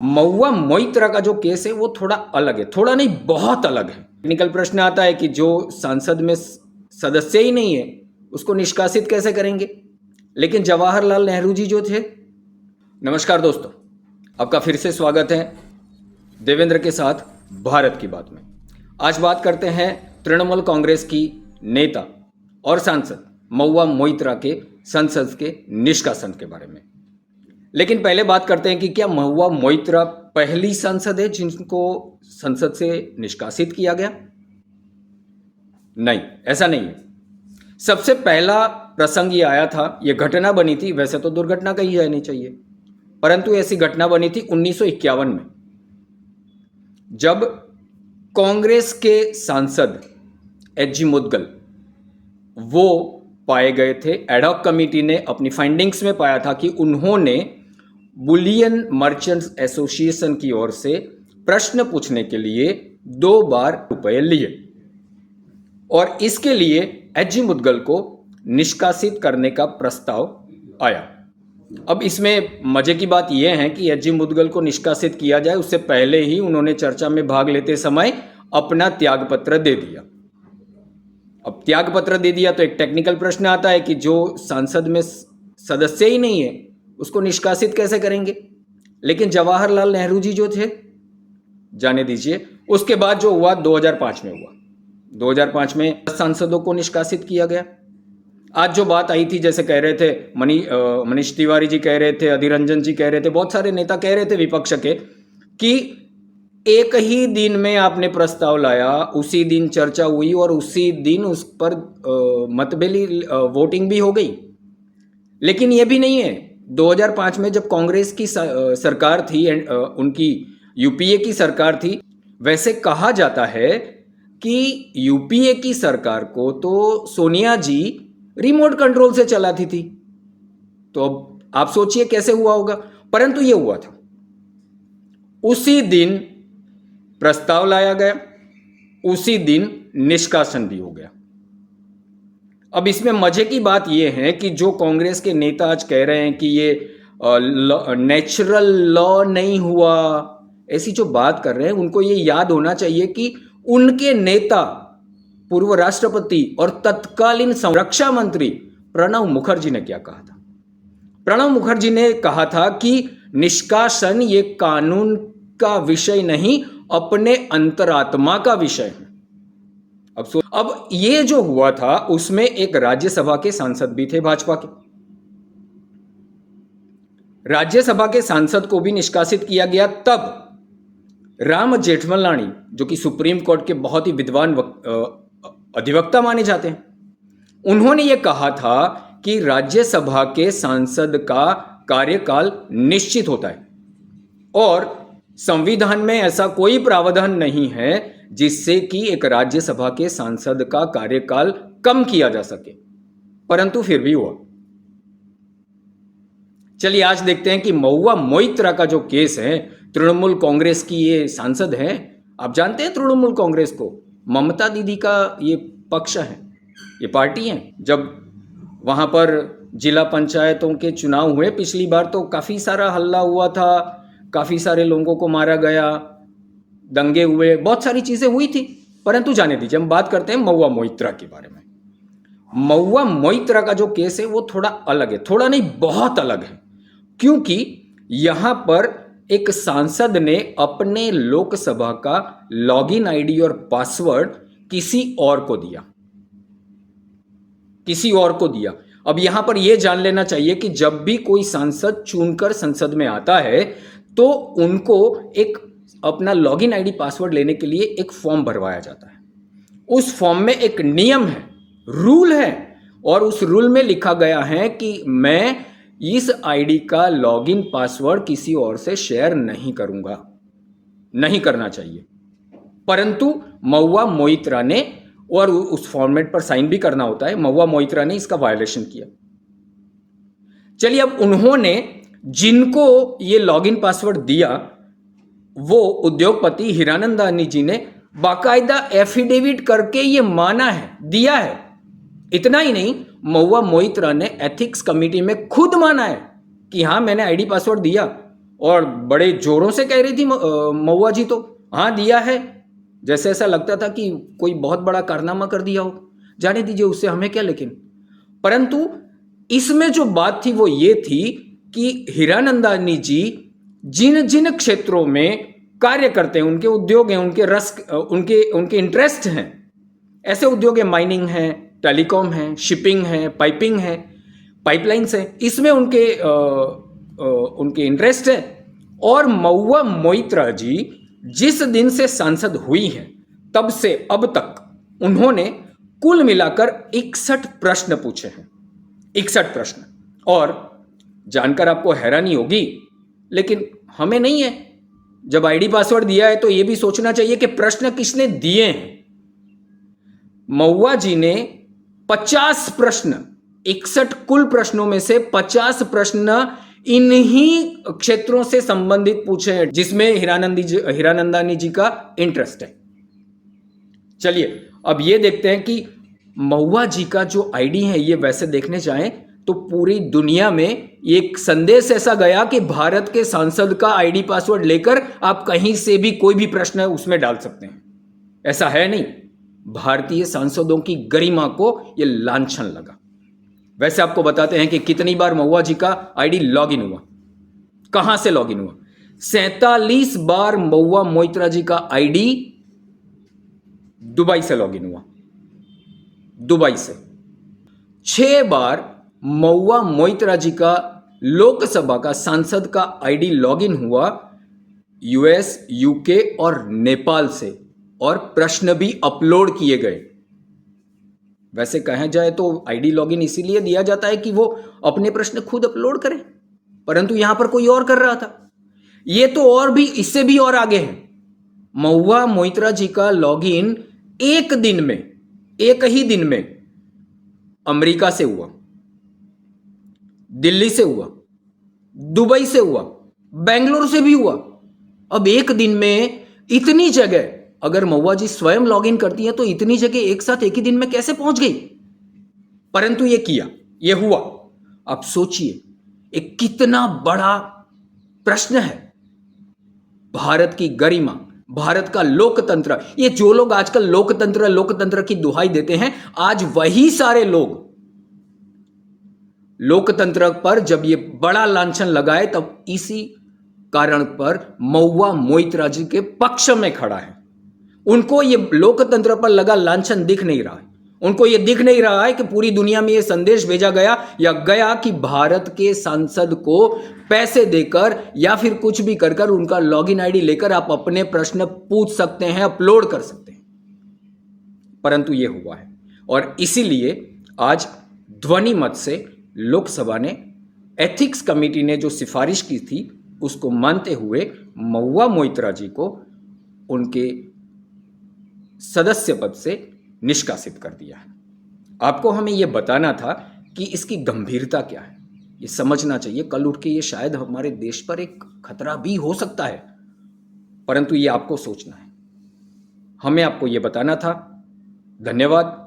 महुआ मोइत्रा का जो केस है वो थोड़ा अलग है, थोड़ा नहीं बहुत अलग है। टेक्निकल प्रश्न आता है कि जो संसद में सदस्य ही नहीं है उसको निष्कासित कैसे करेंगे, लेकिन जवाहरलाल नेहरू जी जो थे। नमस्कार दोस्तों, आपका फिर से स्वागत है देवेंद्र के साथ भारत की बात में। आज बात करते हैं तृणमूल कांग्रेस की नेता और सांसद महुआ मोइत्रा के संसद के निष्कासन के बारे में। लेकिन पहले बात करते हैं कि क्या महुआ मोइत्रा पहली सांसद है जिनको संसद से निष्कासित किया गया? नहीं, ऐसा नहीं है। सबसे पहला प्रसंग ये आया था, ये घटना बनी थी, वैसे तो दुर्घटना कही जानी चाहिए, परंतु ऐसी घटना बनी थी 1951 में, जब कांग्रेस के सांसद एच जी मुदगल वो पाए गए थे। एडहॉक कमेटी ने अपनी फाइंडिंग्स में पाया था कि उन्होंने बुलियन मर्चेंट्स एसोसिएशन की ओर से प्रश्न पूछने के लिए 2 बार रुपए लिए और इसके लिए एच जी मुदगल को निष्कासित करने का प्रस्ताव आया। अब इसमें मजे की बात यह है कि एच जी मुदगल को निष्कासित किया जाए उससे पहले ही उन्होंने चर्चा में भाग लेते समय अपना त्यागपत्र दे दिया। अब त्यागपत्र दे दिया तो एक टेक्निकल प्रश्न आता है कि जो संसद में सदस्य ही नहीं है उसको निष्कासित कैसे करेंगे, लेकिन जवाहरलाल नेहरू जी जो थे, जाने दीजिए। उसके बाद जो हुआ 2005 में हुआ। 2005 में सांसदों को निष्कासित किया गया। आज जो बात आई थी, जैसे कह रहे थे मनीष तिवारी जी कह रहे थे, अधीर रंजन जी कह रहे थे, बहुत सारे नेता कह रहे थे विपक्ष के कि एक ही दिन में आपने प्रस्ताव लाया, उसी दिन चर्चा हुई और उसी दिन उस पर मतबेली वोटिंग भी हो गई। लेकिन यह भी नहीं है। 2005 में जब कांग्रेस की सरकार थी, उनकी यूपीए की सरकार थी, वैसे कहा जाता है कि यूपीए की सरकार को तो सोनिया जी रिमोट कंट्रोल से चलाती थी। तो अब आप सोचिए कैसे हुआ होगा, परंतु यह हुआ था। उसी दिन प्रस्ताव लाया गया, उसी दिन निष्कासन भी हो गया। अब इसमें मजे की बात यह है कि जो कांग्रेस के नेता आज कह रहे हैं कि ये नेचुरल लॉ नहीं हुआ, ऐसी जो बात कर रहे हैं, उनको ये याद होना चाहिए कि उनके नेता पूर्व राष्ट्रपति और तत्कालीन संरक्षा मंत्री प्रणब मुखर्जी ने क्या कहा था। प्रणब मुखर्जी ने कहा था कि निष्कासन ये कानून का विषय नहीं, अपने अंतरात्मा का विषय है। अब ये जो हुआ था उसमें एक राज्यसभा के सांसद भी थे भाजपा के। राज्यसभा के सांसद को भी निष्कासित किया गया। तब राम जेठमलानी, जो कि सुप्रीम कोर्ट के बहुत ही विद्वान अधिवक्ता माने जाते हैं, उन्होंने ये कहा था कि राज्यसभा के सांसद का कार्यकाल निश्चित होता है और संविधान में ऐसा कोई प्रावधान नहीं है जिससे कि एक राज्यसभा के सांसद का कार्यकाल कम किया जा सके, परंतु फिर भी हुआ। चलिए आज देखते हैं कि महुआ मोइत्रा का जो केस है, तृणमूल कांग्रेस की ये सांसद है। आप जानते हैं तृणमूल कांग्रेस को, ममता दीदी का ये पक्ष है, ये पार्टी है। जब वहां पर जिला पंचायतों के चुनाव हुए पिछली बार तो काफी सारा हल्ला हुआ था, काफी सारे लोगों को मारा गया, दंगे हुए, बहुत सारी चीजें हुई थी, परंतु जाने दीजिए। हम बात करते हैं महुआ मोइत्रा के बारे में। महुआ मोइत्रा का जो केस है वो थोड़ा अलग है, थोड़ा नहीं बहुत अलग है, क्योंकि यहां पर एक सांसद ने अपने लोकसभा का लॉगिन आईडी और पासवर्ड किसी और को दिया, किसी और को दिया। अब यहां पर यह जान लेना चाहिए कि जब भी कोई सांसद चुनकर संसद में आता है तो उनको एक अपना लॉगिन आईडी पासवर्ड लेने के लिए एक फॉर्म भरवाया जाता है। उस फॉर्म में एक नियम है, रूल है, और उस रूल में लिखा गया है कि मैं इस आईडी का लॉगिन पासवर्ड किसी और से शेयर नहीं करूंगा, नहीं करना चाहिए। परंतु महुआ मोइत्रा ने, और उस फॉर्मेट पर साइन भी करना होता है, महुआ मोइत्रा ने इसका वायलेशन किया। चलिए, अब उन्होंने जिनको ये लॉगिन पासवर्ड दिया वो उद्योगपति हीरानंदानी जी ने बाकायदा एफिडेविट करके ये माना है, दिया है। इतना ही नहीं, महुआ मोइत्रा ने एथिक्स कमेटी में खुद माना है कि हाँ मैंने आईडी पासवर्ड दिया और बड़े जोरों से कह रही थी महुआ जी तो, हाँ दिया है, जैसे ऐसा लगता था कि कोई बहुत बड़ा कारनामा कर दिया हो। जाने दीजिए, उससे हमें क्या, लेकिन परंतु इसमें जो बात थी वो ये थी कि हीरानंदानी जी जिन जिन क्षेत्रों में कार्य करते हैं, उनके उद्योग हैं, उनके रस, उनके उनके इंटरेस्ट हैं, ऐसे उद्योग है, माइनिंग है, टेलीकॉम है, शिपिंग है, पाइपिंग है, पाइपलाइंस है, इसमें उनके इंटरेस्ट है। और महुआ मोइत्रा जी जिस दिन से सांसद हुई हैं तब से अब तक उन्होंने कुल मिलाकर 61 प्रश्न पूछे हैं, 61 प्रश्न। और जानकर आपको हैरानी होगी, लेकिन हमें नहीं है। जब आईडी पासवर्ड दिया है तो यह भी सोचना चाहिए कि प्रश्न किसने दिए हैं। महुआ जी ने 50 प्रश्न, 61 कुल प्रश्नों में से 50 प्रश्न इन्हीं क्षेत्रों से संबंधित पूछे हैं जिसमें हीरानंदानी जी का इंटरेस्ट है। चलिए अब ये देखते हैं कि महुआ जी का जो आईडी है, ये वैसे देखने जाएं तो पूरी दुनिया में एक संदेश ऐसा गया कि भारत के सांसद का आईडी पासवर्ड लेकर आप कहीं से भी कोई भी प्रश्न उसमें डाल सकते हैं। ऐसा है नहीं, भारतीय सांसदों की गरिमा को यह लांछन लगा। वैसे आपको बताते हैं कि कितनी बार महुआ जी का आईडी लॉगिन हुआ, कहां से लॉगिन हुआ। 47 बार महुआ मोइत्रा जी का आईडी दुबई से लॉगिन हुआ, दुबई से। 6 बार महुआ मोइत्रा जी का लोकसभा का सांसद का आईडी लॉगिन हुआ यूएस, यूके और नेपाल से, और प्रश्न भी अपलोड किए गए। वैसे कहा जाए तो आईडी लॉगिन इसीलिए दिया जाता है कि वो अपने प्रश्न खुद अपलोड करें, परंतु यहां पर कोई और कर रहा था। ये तो और भी, इससे भी और आगे है। महुआ मोइत्रा जी का लॉगिन एक दिन में, एक ही दिन में अमेरिका से हुआ, दिल्ली से हुआ, दुबई से हुआ, बेंगलुरु से भी हुआ। अब एक दिन में इतनी जगह अगर महुआ जी स्वयं लॉगिन करती हैं तो इतनी जगह एक साथ एक ही दिन में कैसे पहुंच गई। परंतु ये किया, ये हुआ। आप सोचिए एक कितना बड़ा प्रश्न है। भारत की गरिमा, भारत का लोकतंत्र, ये जो लोग आजकल लोकतंत्र लोकतंत्र की दुहाई देते हैं, आज वही सारे लोग लोकतंत्र पर जब ये बड़ा लांछन लगाए तब इसी कारण पर महुआ मोइत्रा जी के पक्ष में खड़ा है। उनको ये लोकतंत्र पर लगा लांछन दिख नहीं रहा है। उनको ये दिख नहीं रहा है कि पूरी दुनिया में ये संदेश भेजा गया कि भारत के सांसद को पैसे देकर या फिर कुछ भी कर कर उनका लॉगिन आईडी लेकर आप अपने प्रश्न पूछ सकते हैं, अपलोड कर सकते हैं। परंतु ये हुआ है, और इसीलिए आज ध्वनि मत से लोकसभा ने, एथिक्स कमेटी ने जो सिफारिश की थी उसको मानते हुए महुआ मोइत्रा जी को उनके सदस्य पद से निष्कासित कर दिया है। आपको हमें यह बताना था कि इसकी गंभीरता क्या है, ये समझना चाहिए। कल उठ के ये शायद हमारे देश पर एक खतरा भी हो सकता है, परंतु ये आपको सोचना है, हमें आपको ये बताना था। धन्यवाद।